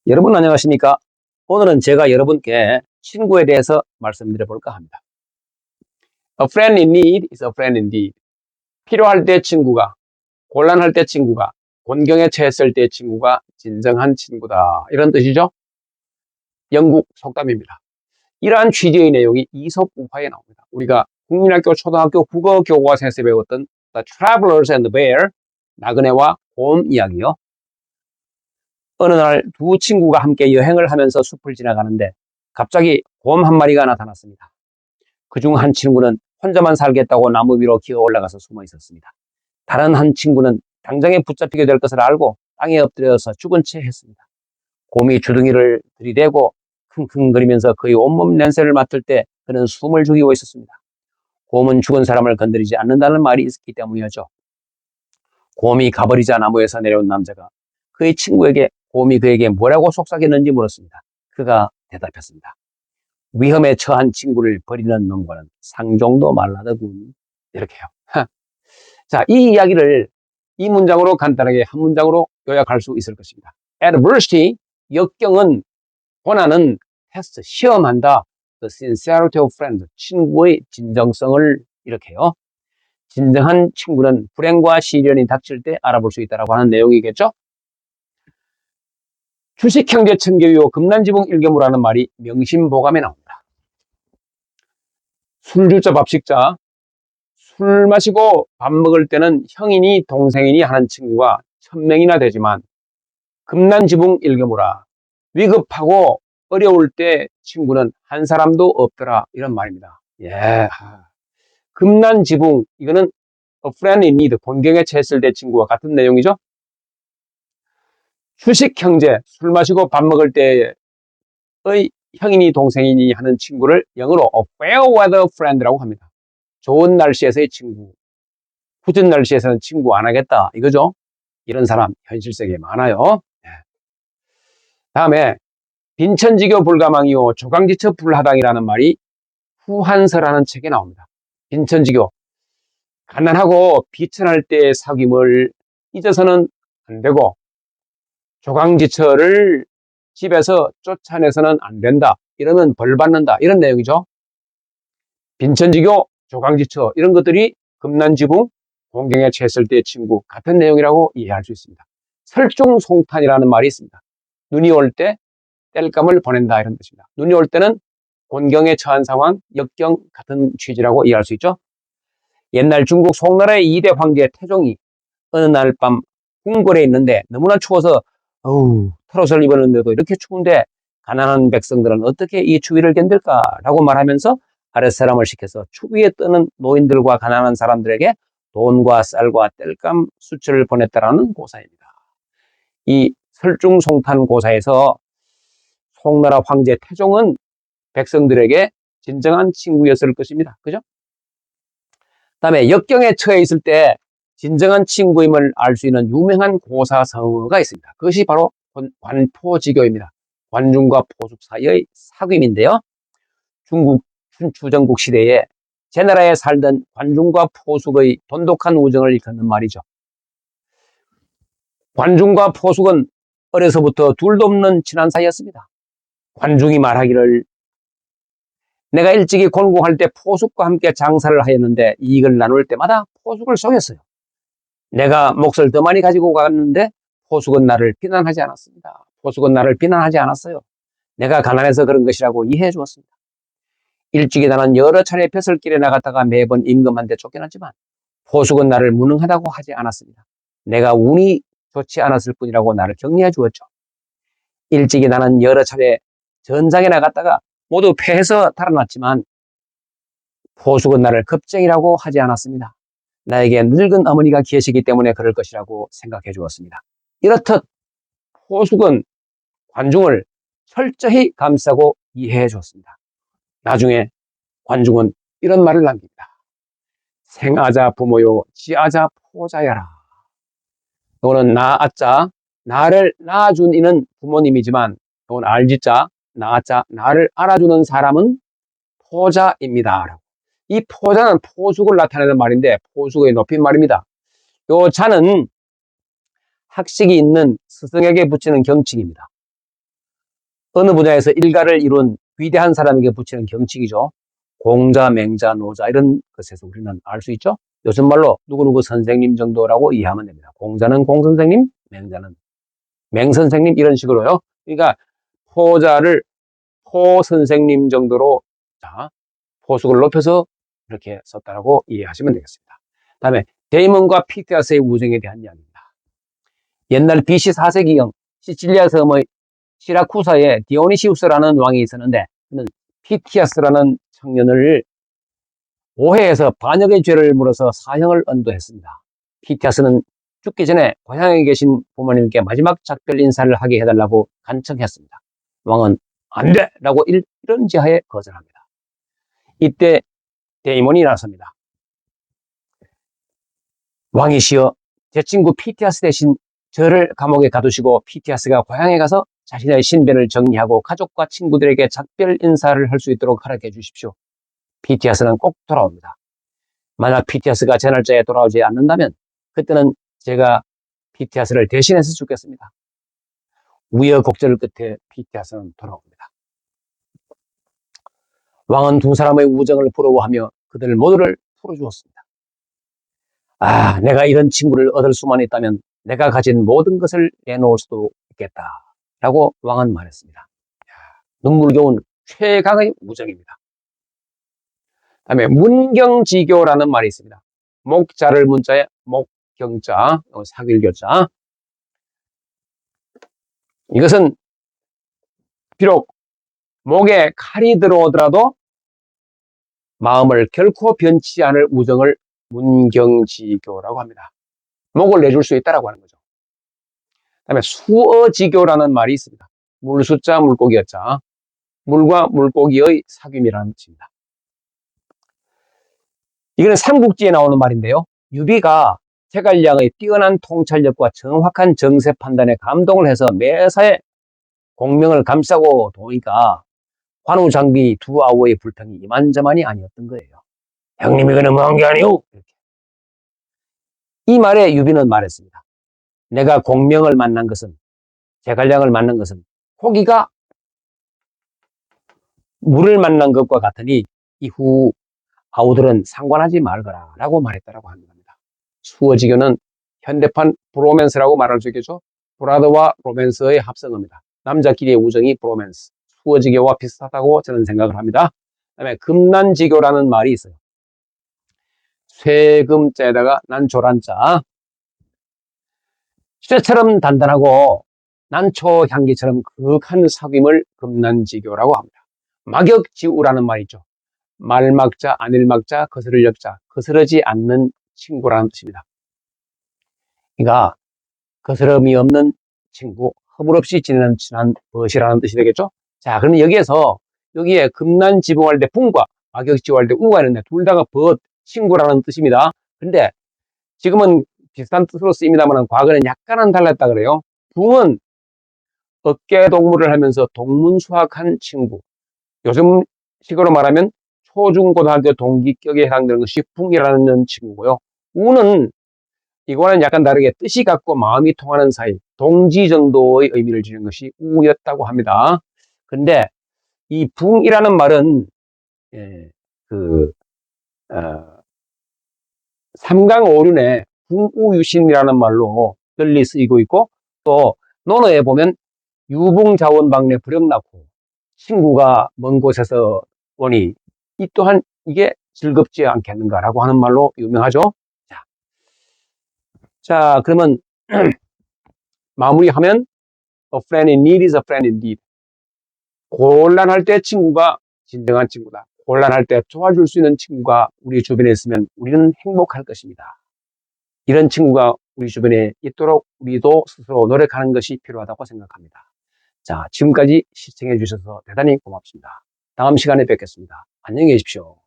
여러분 안녕하십니까? 오늘은 제가 여러분께 친구에 대해서 말씀드려 볼까 합니다. A friend in need is a friend indeed. 필요할 때 친구가, 곤란할 때 친구가, 곤경에 처했을 때 친구가 진정한 친구다. 이런 뜻이죠. 영국 속담입니다. 이러한 취지의 내용이 이솝 우화에 나옵니다. 우리가 국민학교, 초등학교 국어 교과서에서 배웠던 The Travelers and the Bear, 나그네와 곰 이야기요. 어느 날 두 친구가 함께 여행을 하면서 숲을 지나가는데 갑자기 곰 한 마리가 나타났습니다. 그중 한 친구는 혼자만 살겠다고 나무 위로 기어 올라가서 숨어 있었습니다. 다른 한 친구는 당장에 붙잡히게 될 것을 알고 땅에 엎드려서 죽은 채 했습니다. 곰이 주둥이를 들이대고 킁킁거리면서 그의 온몸 냄새를 맡을 때 그는 숨을 죽이고 있었습니다. 곰은 죽은 사람을 건드리지 않는다는 말이 있기 때문이었죠. 곰이 가버리자 나무에서 내려온 남자가 그의 친구에게 곰이 그에게 뭐라고 속삭였는지 물었습니다. 그가 대답했습니다. 위험에 처한 친구를 버리는 놈과는 상종도 말라더군. 이렇게요. 자, 이 이야기를 이 문장으로 간단하게 한 문장으로 요약할 수 있을 것입니다. Adversity, 역경은, 고난은 테스트, 시험한다. The sincerity of friends, 친구의 진정성을 이렇게요. 진정한 친구는 불행과 시련이 닥칠 때 알아볼 수 있다고 하는 내용이겠죠. 주식형제 청개위호 금난지붕 일개무라는 말이 명심보감에 나옵니다. 술주자 밥식자, 술 마시고 밥 먹을 때는 형이니 동생이니 하는 친구가 1000명이나 되지만 금난지붕 일개무라, 위급하고 어려울 때 친구는 한 사람도 없더라, 이런 말입니다. 예, 금난지붕, 이거는 A friend in need, 곤경에 처했을 때 친구와 같은 내용이죠. 주식 형제, 술 마시고 밥 먹을 때의 형이니 동생이니 하는 친구를 영어로 a fair weather friend라고 합니다. 좋은 날씨에서의 친구, 굳은 날씨에서는 친구 안 하겠다, 이거죠. 이런 사람 현실 세계에 많아요. 다음에 빈천지교 불가망이요 조강지처 불하당이라는 말이 후한서라는 책에 나옵니다. 빈천지교, 가난하고 비천할 때의 사귐을 잊어서는 안 되고 조강지처를 집에서 쫓아내서는 안 된다. 이러면 벌 받는다. 이런 내용이죠. 빈천지교, 조강지처 이런 것들이 금난지붕, 곤경에 처했을 때의 친구 같은 내용이라고 이해할 수 있습니다. 설중송탄이라는 말이 있습니다. 눈이 올 때 땔감을 보낸다 이런 뜻입니다. 눈이 올 때는 곤경에 처한 상황, 역경 같은 취지라고 이해할 수 있죠. 옛날 중국 송나라의 2대 황제 태종이 어느 날 밤 궁궐에 있는데 너무나 추워서 털옷을 입었는데도 이렇게 추운데 가난한 백성들은 어떻게 이 추위를 견딜까라고 말하면서 아랫사람을 시켜서 추위에 뜨는 노인들과 가난한 사람들에게 돈과 쌀과 땔감 수출을 보냈다라는 고사입니다. 이 설중송탄 고사에서 송나라 황제 태종은 백성들에게 진정한 친구였을 것입니다. 그죠? 다음에 역경에 처해 있을 때 진정한 친구임을 알 수 있는 유명한 고사성어가 있습니다. 그것이 바로 관포지교입니다. 관중과 포숙 사이의 사귐인데요. 중국 춘추전국 시대에 제나라에 살던 관중과 포숙의 돈독한 우정을 일컫는 말이죠. 관중과 포숙은 어려서부터 둘도 없는 친한 사이였습니다. 관중이 말하기를 내가 일찍이 곤궁할 때 포숙과 함께 장사를 하였는데 이익을 나눌 때마다 포숙을 속였어요. 내가 몫을 더 많이 가지고 갔는데 포숙은 나를 비난하지 않았습니다. 포숙은 나를 비난하지 않았어요. 내가 가난해서 그런 것이라고 이해해 주었습니다. 일찍이 나는 여러 차례 벼슬길에 나갔다가 매번 임금한테 쫓겨났지만 포숙은 나를 무능하다고 하지 않았습니다. 내가 운이 좋지 않았을 뿐이라고 나를 격려해 주었죠. 일찍이 나는 여러 차례 전장에 나갔다가 모두 패해서 달아났지만 포숙은 나를 겁쟁이라고 하지 않았습니다. 나에게 늙은 어머니가 계시기 때문에 그럴 것이라고 생각해 주었습니다. 이렇듯 포숙은 관중을 철저히 감싸고 이해해 주었습니다. 나중에 관중은 이런 말을 남깁니다. 생아자 부모요 지아자 포자야라. 이거는 나아자, 나를 낳아준 이는 부모님이지만 이건 알지자, 나아자, 나를 알아주는 사람은 포자입니다. 이 포자는 포숙을 나타내는 말인데 포숙의 높임말입니다. 요 자는 학식이 있는 스승에게 붙이는 경칭입니다. 어느 분야에서 일가를 이룬 위대한 사람에게 붙이는 경칭이죠. 공자, 맹자, 노자 이런 것에서 우리는 알 수 있죠. 요즘 말로 누구누구 선생님 정도라고 이해하면 됩니다. 공자는 공선생님, 맹자는 맹선생님 이런 식으로요. 그러니까 포자를 포선생님 정도로 자, 포숙을 높여서 이렇게 썼다라고 이해하시면 되겠습니다. 다음에 데이먼과 피티아스의 우정에 대한 이야기입니다. 옛날 BC 4세기경 시칠리아 섬의 시라쿠사에 디오니시우스라는 왕이 있었는데 그는 피티아스라는 청년을 오해해서 반역의 죄를 물어서 사형을 언도했습니다. 피티아스는 죽기 전에 고향에 계신 부모님께 마지막 작별 인사를 하게 해달라고 간청했습니다. 왕은 안 돼! 라고 이런 지하에 거절합니다. 이때 데이몬이 나섭니다. 왕이시여, 제 친구 피티아스 대신 저를 감옥에 가두시고 피티아스가 고향에 가서 자신의 신변을 정리하고 가족과 친구들에게 작별 인사를 할 수 있도록 허락해 주십시오. 피티아스는 꼭 돌아옵니다. 만약 피티아스가 제 날짜에 돌아오지 않는다면 그때는 제가 피티아스를 대신해서 죽겠습니다. 우여곡절 끝에 피티아스는 돌아옵니다. 왕은 두 사람의 우정을 부러워하며 그들 모두를 풀어주었습니다. 아, 내가 이런 친구를 얻을 수만 있다면 내가 가진 모든 것을 내놓을 수도 있겠다. 라고 왕은 말했습니다. 눈물겨운 최강의 우정입니다. 다음에 문경지교라는 말이 있습니다. 목자를 문자에 목경자, 사귀교자. 이것은 비록 목에 칼이 들어오더라도 마음을 결코 변치 않을 우정을 문경지교라고 합니다. 목을 내줄 수 있다라고 하는 거죠. 그다음에 수어지교라는 말이 있습니다. 물숫자 물고기였자. 물과 물고기의 사귐이라는 뜻입니다. 이거는 삼국지에 나오는 말인데요. 유비가 제갈량의 뛰어난 통찰력과 정확한 정세 판단에 감동을 해서 매사에 공명을 감싸고 도니까 관우 장비 두 아우의 불평이 이만저만이 아니었던 거예요. 형님 이거 너무한 게 아니오. 이 말에 유비는 말했습니다. 내가 공명을 만난 것은 제갈량을 만난 것은 고기가 물을 만난 것과 같으니 이후 아우들은 상관하지 말거라 라고 말했다라고 합니다. 수어지교는 현대판 브로맨스라고 말할 수 있겠죠. 브라더와 로맨스의 합성어입니다. 남자끼리의 우정이 브로맨스, 수어지교와 비슷하다고 저는 생각을 합니다. 그다음에 금난지교라는 말이 있어요. 쇠금자에다가 난초란자. 쇠처럼 단단하고 난초 향기처럼 그윽한 사귐을 금난지교라고 합니다. 막역지우라는 말이 있죠. 말막자, 안일막자, 거스를 역자, 거스르지 않는 친구라는 뜻입니다. 그러니까 거스름이 없는 친구, 허물없이 지내는 친한 벗이라는 뜻이 되겠죠. 자, 그럼 여기에 금난지붕할 때 붕과 막역지우할 때 우가 있는데 둘 다가 벗, 친구라는 뜻입니다. 근데 지금은 비슷한 뜻으로 쓰입니다만 과거는 약간은 달랐다 그래요. 붕은 어깨 동무를 하면서 동문수학한 친구. 요즘 식으로 말하면 초중고등학교 동기격에 해당되는 것이 붕이라는 친구고요. 우는 이거는 약간 다르게 뜻이 같고 마음이 통하는 사이, 동지 정도의 의미를 지닌 것이 우였다고 합니다. 근데 이 붕이라는 말은 삼강오륜에 붕우유신이라는 말로 널리 쓰이고 있고 또 논어에 보면 유붕자원방내 불역났고 친구가 먼 곳에서 오니 이 또한 이게 즐겁지 않겠는가라고 하는 말로 유명하죠. 자 그러면 마무리하면 A friend in need is a friend indeed. 곤란할 때 친구가 진정한 친구다. 곤란할 때 도와줄 수 있는 친구가 우리 주변에 있으면 우리는 행복할 것입니다. 이런 친구가 우리 주변에 있도록 우리도 스스로 노력하는 것이 필요하다고 생각합니다. 자, 지금까지 시청해 주셔서 대단히 고맙습니다. 다음 시간에 뵙겠습니다. 안녕히 계십시오.